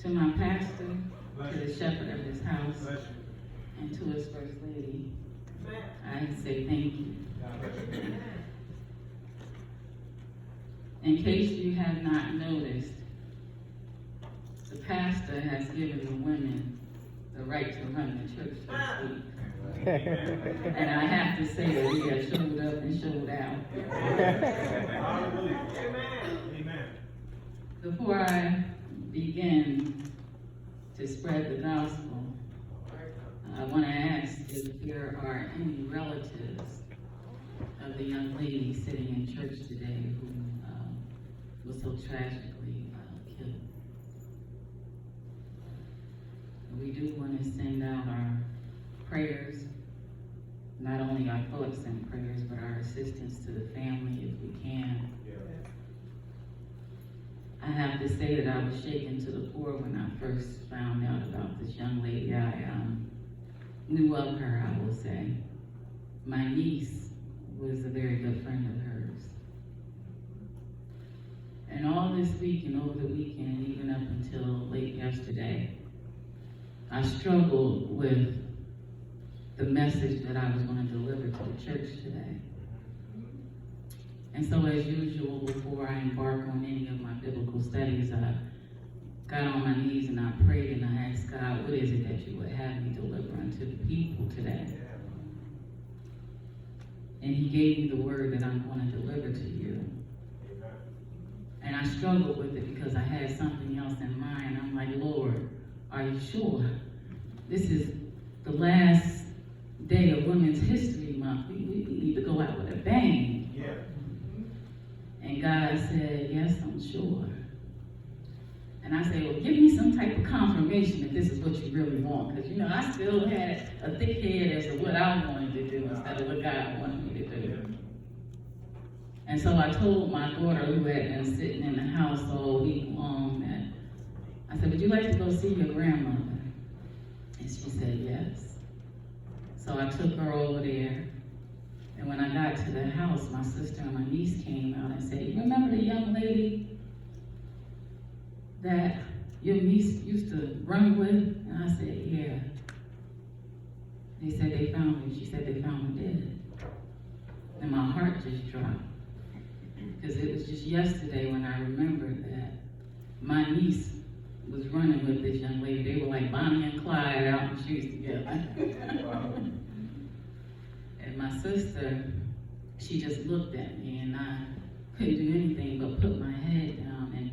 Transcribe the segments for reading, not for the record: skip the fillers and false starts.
To my pastor, to the shepherd of this house, and to his first lady, I say thank you. In case you have not noticed, the pastor has given the women the right to run the church this week. And I have to say that we have showed up and showed out. Amen. Before I begin to spread the gospel, I want to ask if there are any relatives of the young lady sitting in church today who was so tragically killed. We do want to send out our prayers, not only our thoughts and prayers, but our assistance to the family if we can. I have to say that I was shaken to the core when I first found out about this young lady. I knew of her, I will say. My niece was a very good friend of hers. And all this week and over the weekend, even up until late yesterday, I struggled with the message that I was going to deliver to the church today. And so as usual, before I embark on any of my biblical studies, I got on my knees and I prayed and I asked God, what is it that you would have me deliver unto the people today? And he gave me the word that I'm going to deliver to you. And I struggled with it because I had something else in mind. I'm like, Lord, are you sure? This is the last day of Women's History Month. We need to go out with a bang. Yeah. And God said, yes, I'm sure. And I said, well, give me some type of confirmation if this is what you really want. Because, I still had a thick head as to what I wanted to do instead of what God wanted me to do. And so I told my daughter, who had been sitting in the house all week long, that I said, would you like to go see your grandmother? And she said, yes. So I took her over there. And when I got to the house, my sister and my niece came out and said, you remember the young lady that your niece used to run with? And I said, yeah. They said they found her. She said they found her dead. And my heart just dropped. Because it was just yesterday when I remembered that my niece was running with this young lady. They were like Bonnie and Clyde out in the shoes together. And my sister, she just looked at me and I couldn't do anything but put my head down. And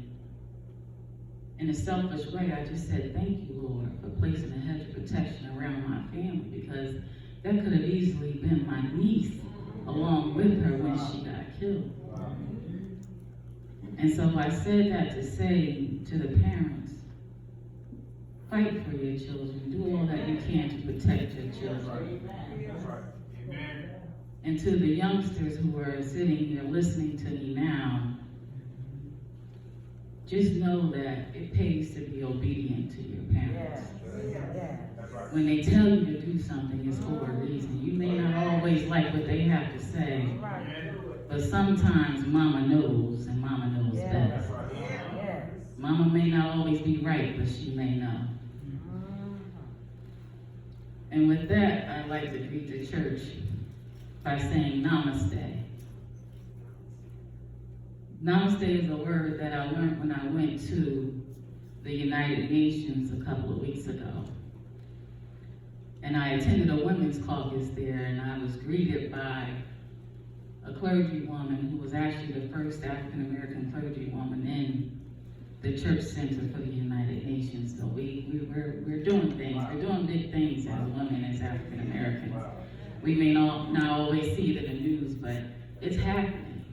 in a selfish way, I just said, thank you, Lord, for placing a hedge of protection around my family, because that could have easily been my niece along with her when she got killed. And so I said that to say to the parents, fight for your children. Do all that you can to protect your children. Amen. And to the youngsters who are sitting here listening to me now, just know that it pays to be obedient to your parents. When they tell you to do something, it's for a reason. You may not always like what they have to say, but sometimes Mama knows, and Mama knows best. Mama may not always be right, but she may know. And with that, I'd like to greet the church by saying namaste. Namaste is a word that I learned when I went to the United Nations a couple of weeks ago. And I attended a women's caucus there, and I was greeted by a clergywoman who was actually the first African-American clergywoman in the Church Center for the United Nations. So we're doing things. We're doing big things as women, as African-Americans. We may not always see it in the news, but it's happening.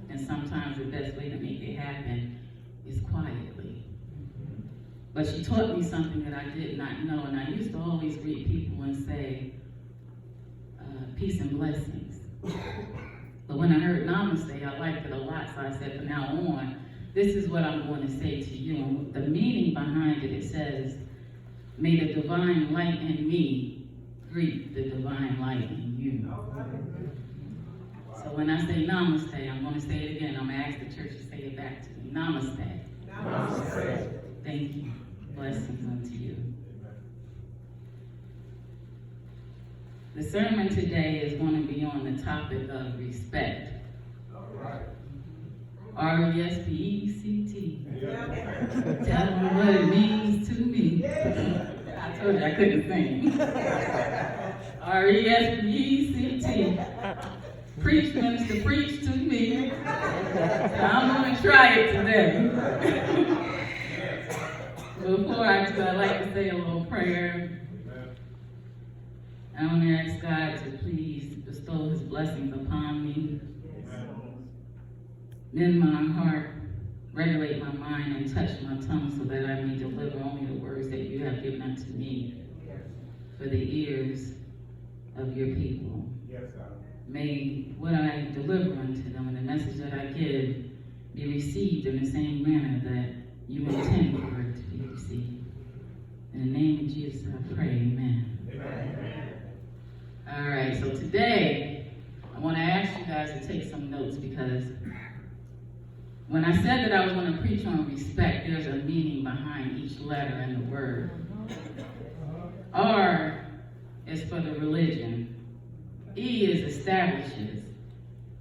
And sometimes the best way to make it happen is quietly. But she taught me something that I did not know, and I used to always greet people and say, peace and blessings. But when I heard namaste, I liked it a lot, so I said, from now on, this is what I'm going to say to you. And the meaning behind it, it says, may the divine light in me greet the divine light in you. So when I say namaste, I'm going to say it again. I'm going to ask the church to say it back to me. Namaste. Namaste. Thank you. Blessings unto you. The sermon today is going to be on the topic of respect. All right. R.E.S.P.E.C.T. Tell them what it means to me. I told you I couldn't sing. R.E.S.P.E.C.T. Preach, minister, preach to me. So I'm going to try it today. Before I do, I'd like to say a little prayer. I want to ask God to please bestow his blessings upon me. Mend my heart, regulate my mind, and touch my tongue so that I may deliver only the words that you have given unto me for the ears of your people. Yes, God. May what I deliver unto them and the message that I give be received in the same manner that you intend for it to be received. In the name of Jesus, I pray, amen. Amen. All right, so today, I want to ask you guys to take some notes because when I said that I was going to preach on respect, there's a meaning behind each letter in the word. R is for the religion. E is establishes.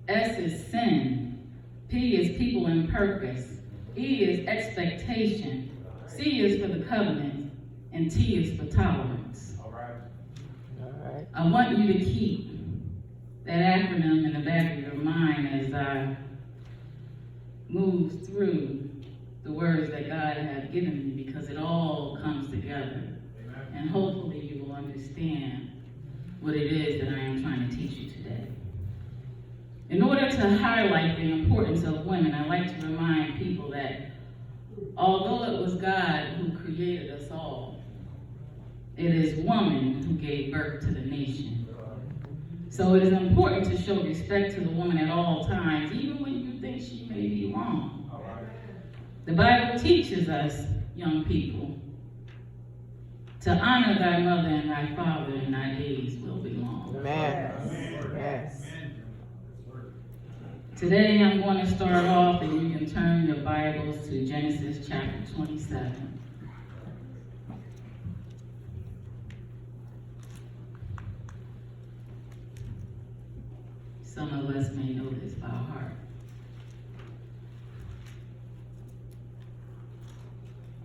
S is sin. P is people and purpose. E is expectation. C is for the covenant. And T is for tolerance. All right. I want you to keep that acronym in the back of your mind as I move through the words that God has given me because it all comes together. Amen. And hopefully you will understand what it is that I am trying to teach you today. In order to highlight the importance of women, I like to remind people that although it was God who created us all, it is woman who gave birth to the nation. So it is important to show respect to the woman at all times, even when you think she may be wrong. All right. The Bible teaches us, young people, to honor thy mother and thy father, and thy days will be long. Amen. Yes. Today I'm going to start off, and you can turn your Bibles to Genesis chapter 27. Some of us may know this by heart.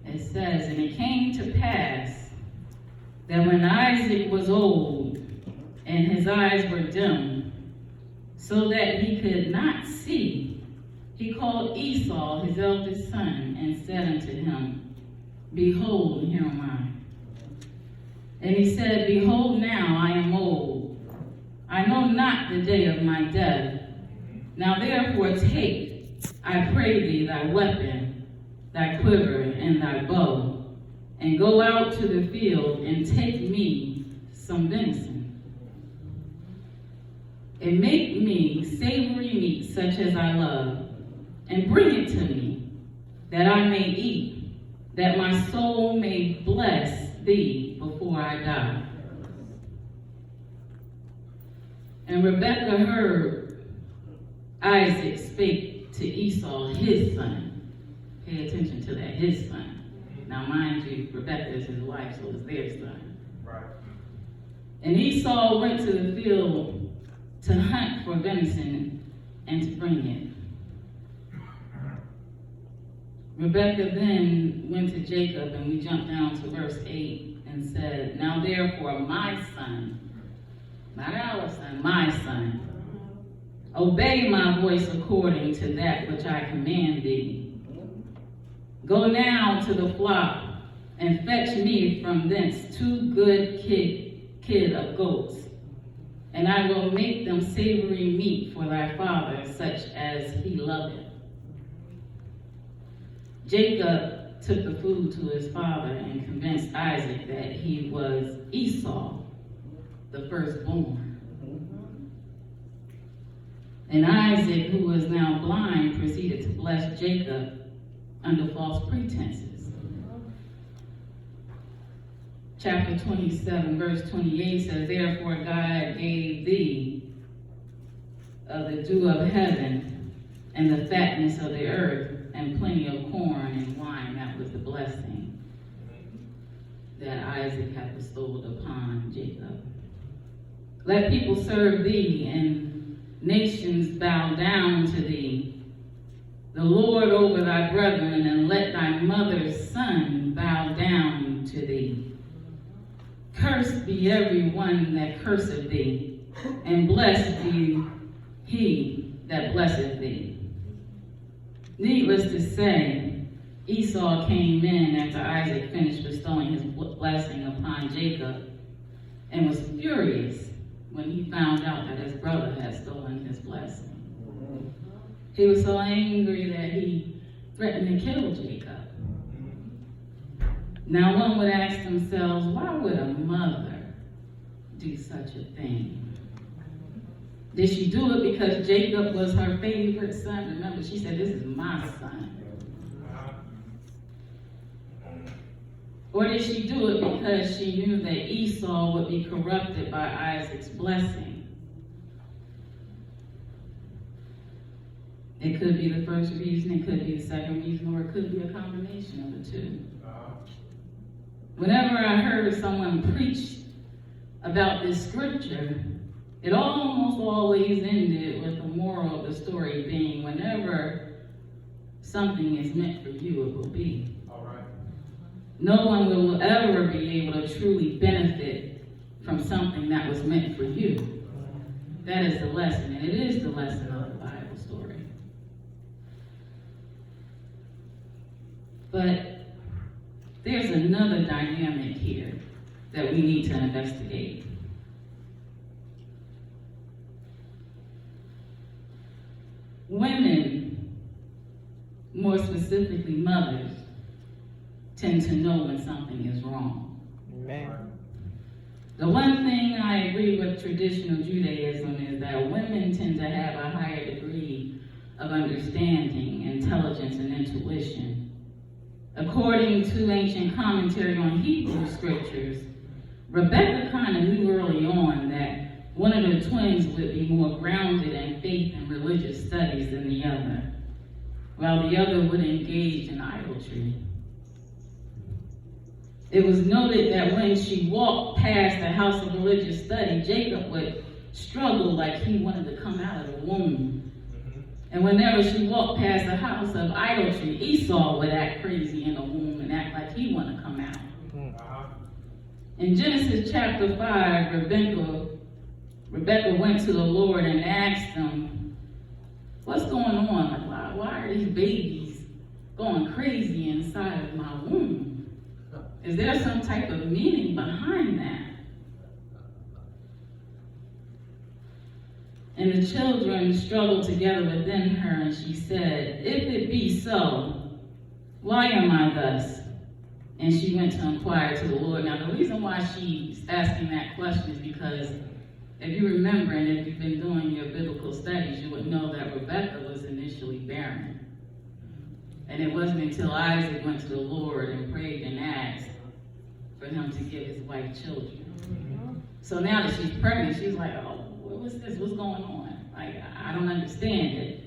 It says, and it came to pass that when Isaac was old and his eyes were dim, so that he could not see, he called Esau his eldest son and said unto him, behold, here am I. And he said, behold, now I am old. I know not the day of my death. Now therefore take, I pray thee, thy weapon, thy quiver, and thy bow, and go out to the field, and take me some venison. And make me savory meat such as I love, and bring it to me, that I may eat, that my soul may bless thee before I die. And Rebekah heard Isaac spake to Esau, his son. Pay attention to that, his son. Now mind you, Rebekah is his wife, so it's their son. Right. And Esau went to the field to hunt for venison and to bring it. Rebekah then went to Jacob, and we jump down to verse 8 and said, now therefore my son, not our son, my son, obey my voice according to that which I command thee. Go now to the flock and fetch me from thence 2 good kid of goats, and I will make them savory meat for thy father, such as he loveth. Jacob took the food to his father and convinced Isaac that he was Esau, the firstborn. And Isaac, who was now blind, proceeded to bless Jacob under false pretenses. Chapter 27, verse 28 says, therefore God gave thee of the dew of heaven and the fatness of the earth and plenty of corn and wine. That was the blessing. that Isaac had bestowed upon Jacob. Let people serve thee, and nations bow down to thee. The Lord over thy brethren, and let thy mother's son bow down to thee. Cursed be every one that curseth thee, and blessed be he that blesseth thee. Needless to say, Esau came in after Isaac finished bestowing his blessing upon Jacob and was furious when he found out that his brother had stolen his blessing. He was so angry that he threatened to kill Jacob. Now one would ask themselves, why would a mother do such a thing? Did she do it because Jacob was her favorite son? Remember, she said, this is my son. Or did she do it because she knew that Esau would be corrupted by Isaac's blessing? It could be the first reason, it could be the second reason, or it could be a combination of the two. Whenever I heard someone preach about this scripture, it almost always ended with the moral of the story being, whenever something is meant for you, it will be. All right. No one will ever be able to truly benefit from something that was meant for you. That is the lesson, and it is the lesson of the Bible story. But there's another dynamic here that we need to investigate. Women, more specifically mothers, tend to know when something is wrong. Amen. The one thing I agree with traditional Judaism is that women tend to have a higher degree of understanding, intelligence, and intuition. According to ancient commentary on Hebrew scriptures, Rebekah kind of knew early on that one of the twins would be more grounded in faith and religious studies than the other, while the other would engage in idolatry. It was noted that when she walked past the house of religious study, Jacob would struggle like he wanted to come out of the womb. And whenever she walked past the house of idolatry, Esau would act crazy in the womb and act like he wanted to come out. In Genesis chapter 5, Rebekah went to the Lord and asked him, what's going on? Like, why are these babies going crazy inside of my womb? Is there some type of meaning behind that? And the children struggled together within her, and she said, if it be so, why am I thus? And she went to inquire to the Lord. Now, the reason why she's asking that question is because if you remember, and if you've been doing your biblical studies, you would know that Rebekah was initially barren. And it wasn't until Isaac went to the Lord and prayed and asked for him to give his wife children. So now that she's pregnant, she's like, oh, what's this? What's going on? Like, I don't understand it.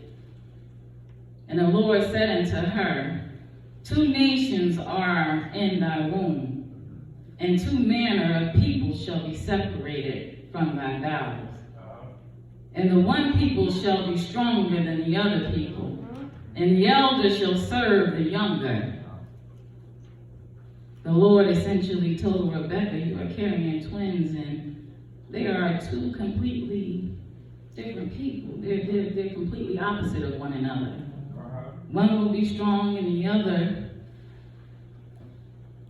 And the Lord said unto her, 2 nations are in thy womb, and 2 manner of people shall be separated from thy bowels. And the one people shall be stronger than the other people, and the elder shall serve the younger. The Lord essentially told Rebekah, you are carrying twins, and they are 2 completely different people. They're completely opposite of one another. One will be strong, and the other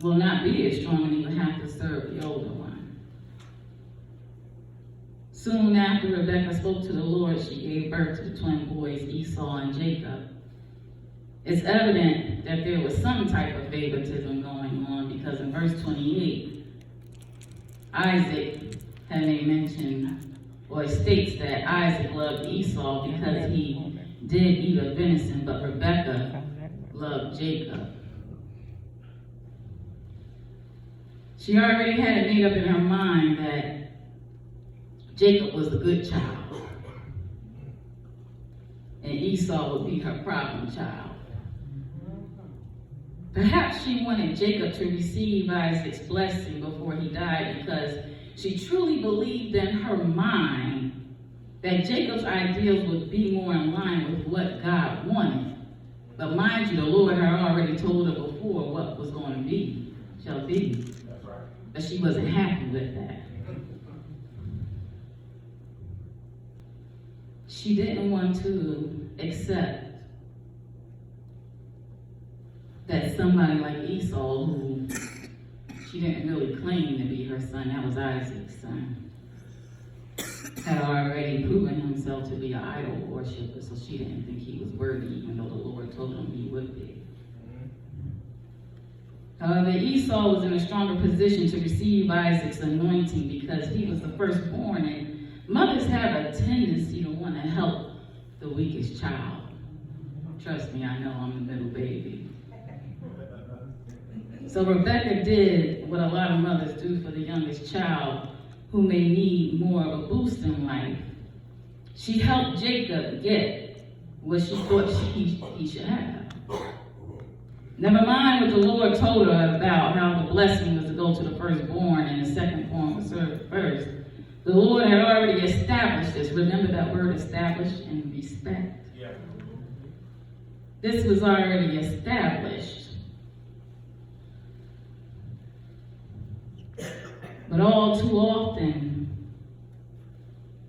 will not be as strong, and he will have to serve the older one. Soon after Rebekah spoke to the Lord, she gave birth to the twin boys, Esau and Jacob. It's evident that there was some type of favoritism going on, because in verse 28, Isaac had made mention, or it states that Isaac loved Esau because he did eat of venison, but Rebekah loved Jacob. She already had it made up in her mind that Jacob was the good child, and Esau would be her problem child. Perhaps she wanted Jacob to receive Isaac's blessing before he died because she truly believed in her mind that Jacob's ideals would be more in line with what God wanted. But mind you, the Lord had already told her before what was going to be, shall be. That's right. But she wasn't happy with that. She didn't want to accept that somebody like Esau, who she didn't really claim to be her son, that was Isaac's son, had already proven himself to be an idol worshiper, so she didn't think he was worthy, even though the Lord told him he would be. However, Esau was in a stronger position to receive Isaac's anointing because he was the firstborn, and mothers have a tendency to want to help the weakest child. Trust me, I know I'm the middle baby. So Rebekah did what a lot of mothers do for the youngest child who may need more of a boost in life. She helped Jacob get what she thought he should have. Never mind what the Lord told her about how the blessing was to go to the firstborn and the secondborn was served first. The Lord had already established this. Remember that word established and respect? Yeah. This was already established. But all too often,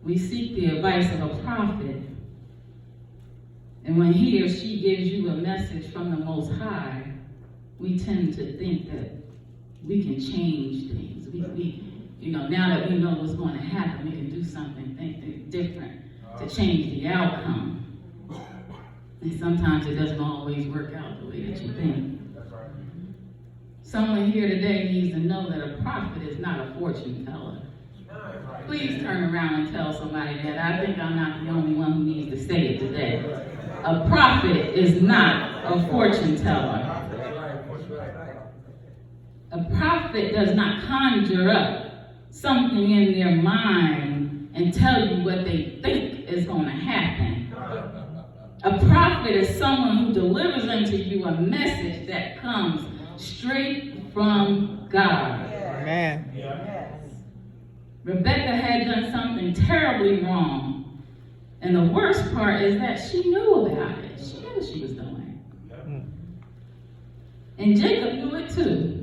we seek the advice of a prophet. And when he or she gives you a message from the Most High, we tend to think that we can change things. Now that we know what's going to happen, we can do something different to change the outcome. And sometimes it doesn't always work out the way that you think. That's right. Someone here today needs to know that a prophet is not a fortune teller. Please turn around and tell somebody that. I think I'm not the only one who needs to say it today. A prophet is not a fortune teller. A prophet does not conjure up something in their mind and tell you what they think is going to happen. A prophet is someone who delivers unto you a message that comes straight from God. Amen. Rebekah had done something terribly wrong. And the worst part is that she knew about it. She knew what she was doing. And Jacob knew it too.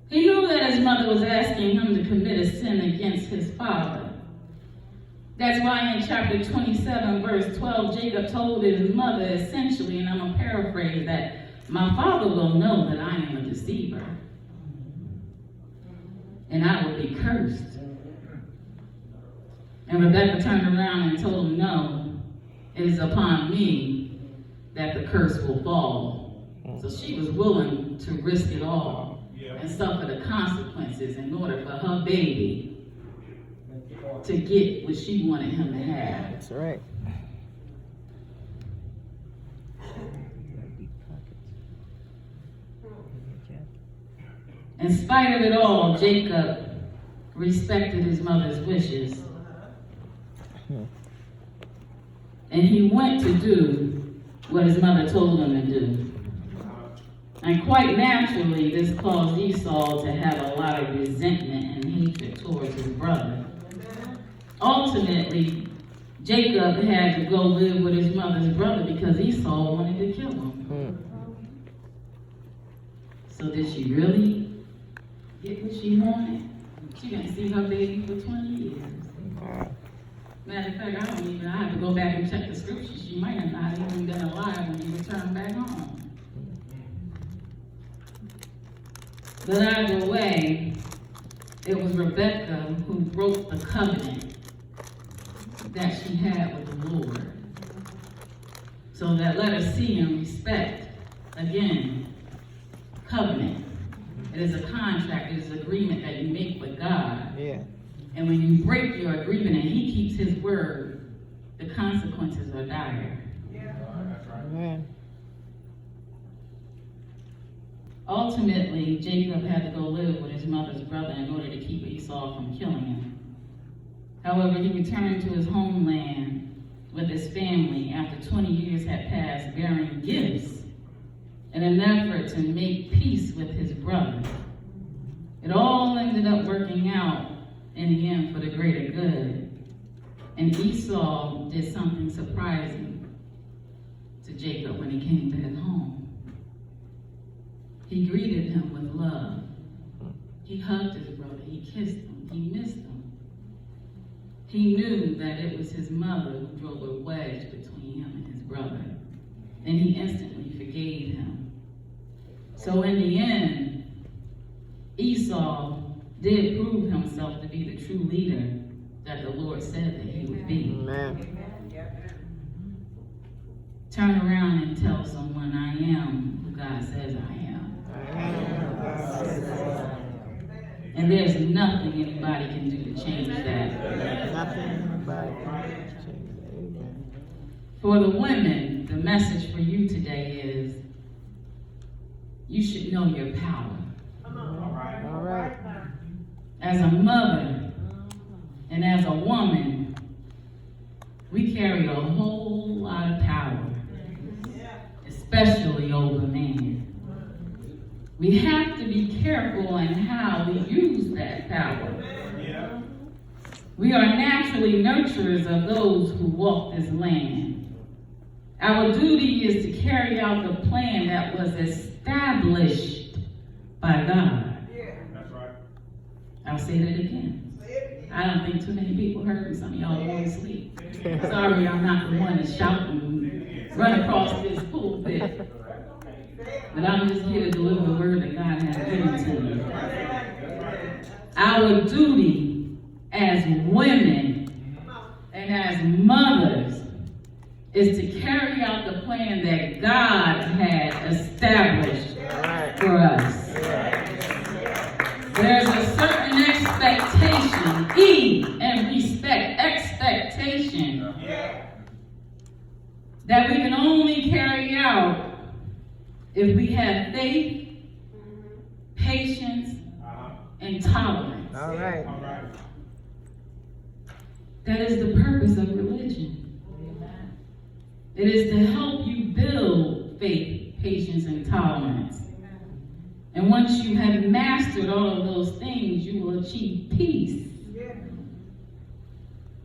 He knew that his mother was asking him to commit a sin against his father. That's why in chapter 27, verse 12, Jacob told his mother essentially, and I'm going to paraphrase that, my father will know that I am a deceiver, and I will be cursed. And Rebekah turned around and told him, no, it is upon me that the curse will fall. So she was willing to risk it all and suffer the consequences in order for her baby to get what she wanted him to have. That's right. In spite of it all, Jacob respected his mother's wishes. And he went to do what his mother told him to do. And quite naturally, this caused Esau to have a lot of resentment and hatred towards his brother. Ultimately, Jacob had to go live with his mother's brother because Esau wanted to kill him. So did she really get what she wanted? She didn't see her baby for 20 years. Matter of fact, I have to go back and check the scriptures. She might have not even been alive when he returned back home. But either way, it was Rebekah who broke the covenant that she had with the Lord. So that let us see and respect, again, covenant. It is a contract, it is an agreement that you make with God. Yeah. And when you break your agreement and he keeps his word, the consequences are dire. Amen. Ultimately, Jacob had to go live with his mother's brother in order to keep Esau from killing him. However, he returned to his homeland with his family after 20 years had passed, bearing gifts in an effort to make peace with his brother. It all ended up working out in the end for the greater good. And Esau did something surprising to Jacob when he came back home. He greeted him with love. He hugged his brother. He kissed him. He missed him. He knew that it was his mother who drove a wedge between him and his brother. And he instantly forgave him. So in the end, Esau did prove himself to be the true leader that the Lord said that he would be. Amen. Turn around and tell someone, I am who God says I am. And there's nothing anybody can do to change that. Nothing anybody can change that. Amen. For the women, the message for you today is, you should know your power. All right. As a mother and as a woman, we carry a whole lot of power, especially over men. We have to be careful in how we use that power. We are naturally nurturers of those who walk this land. Our duty is to carry out the plan that was established by God. I'll say that again. I don't think too many people heard me. Some of y'all are going to sleep. Sorry, I'm not the one to shout and run across this pulpit. But I'm just here to deliver the word that God has given to me. Our duty as women and as mothers is to carry out the plan that God had established for us. There's a certain expectation, expectation that we can only carry out if we have faith, patience, and tolerance. All right. That is the purpose of religion. It is to help you build faith, patience, and tolerance. And once you have mastered all of those things, you will achieve peace.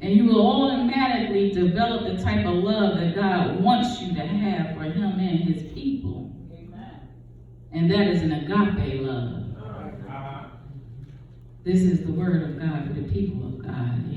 And you will automatically develop the type of love that God wants you to have for him and his people. And that is an agape love. This is the word of God for the people of God.